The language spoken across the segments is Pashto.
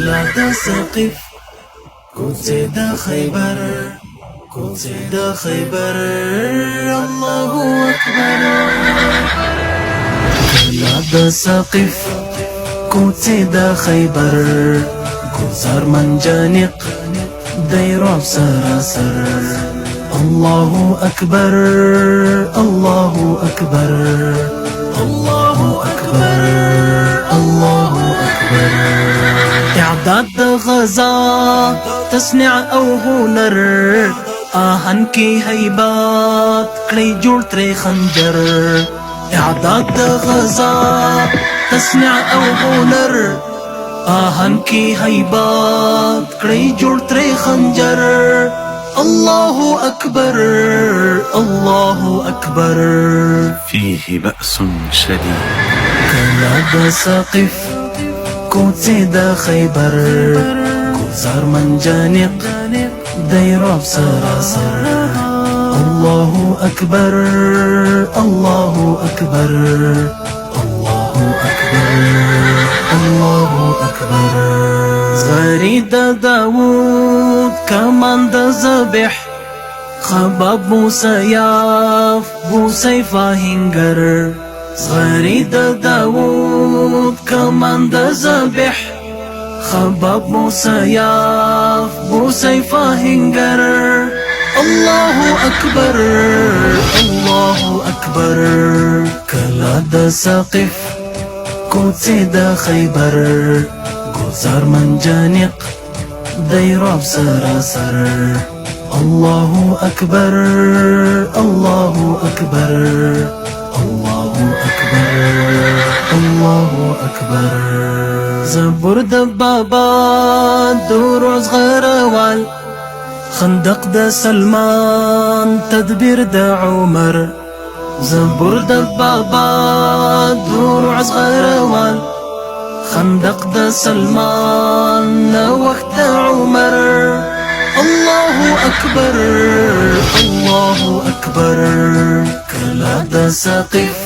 کلا د سقیف کوڅې د خیبر کوڅې د خیبر الله اکبر کلا د سقیف کوڅې د خیبر گلزار منجانق دی رعب سراسر الله اکبر الله اکبر الله اکبر الله اکبر اعداد د غزا تصنع او هنر آهن کی هیبات کړي جوړ ترې خنجر اعداد د غزا تصنع او هنر آهن کی هیبات کړي جوړ ترې خنجر الله اکبر الله اکبر فيه بأس شديد کلا د سقیف کوڅې د خیبر گلزار منجانق دی رعب سراسر الله اکبر الله اکبر الله اکبر الله اکبر زغری د داوود کمان د ذبح خباب موسیاف بوسیف آهنگر زغری د داوود کمان د ذبح خباب موسیاف بوسیف آهنگر الله اکبر الله اکبر کلا د سقیف کوڅې د خیبر گلزار منجانق دی رعب سراسر الله اکبر الله اکبر الله اکبر الله اکبر زبور د بابا دروز غروال خندق د سلمان تدبیر د عمر زبور د بابا دروز غروال خندق د سلمان وقت عمر الله اکبر الله اکبر کلا د سقیف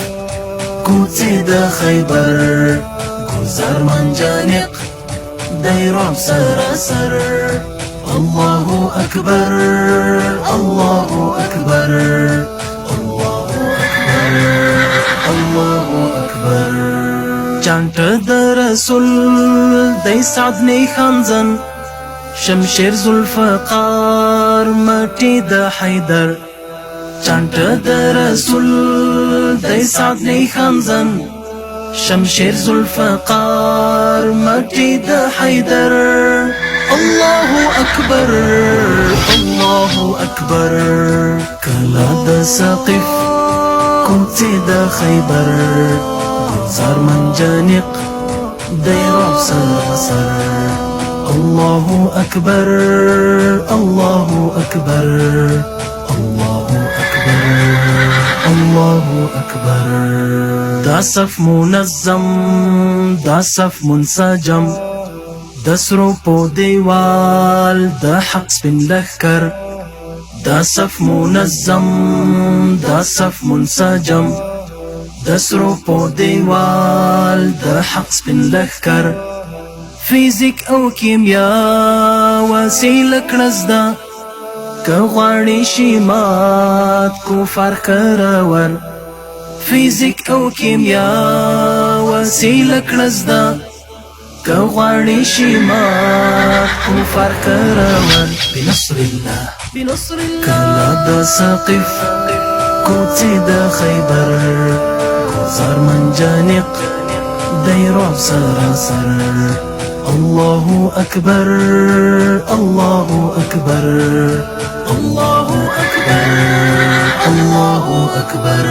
کوڅې د خیبر گلزار منجانق دی رعب سراسر الله اکبر الله اکبر الله اکبر الله اکبر چانټ د رسول دی سعد نی خانزن شمشیر ذوالفقار مټی د حیدر چانټ د رسول دی سعد نی خانزن شمشیر ذوالفقار مټی د حیدر الله اکبر الله اکبر کلا د سقیف کوڅې د خیبر گلزار منجانق دی رعب سراسر الله اکبر الله اکبر الله اکبر الله اکبر دا صف منظم دا صف منسجم دسرو پو دیوال دا حق سپین لخکر دا صف منظم دا صف منسجم دسرو پو دیوال دا حق سپین لخکر فیزیک او کیمیا وسیله کړزدا که غواړي شي مات کفار کرور فیزیک او کیمیا وسیله کړزدا که غواړي شي مات کفار کرور بنصر الله کلا د سقیف کوڅې د خیبر گلزار منجانق دی رعب سراسر الله اکبر الله اکبر الله اکبر الله اکبر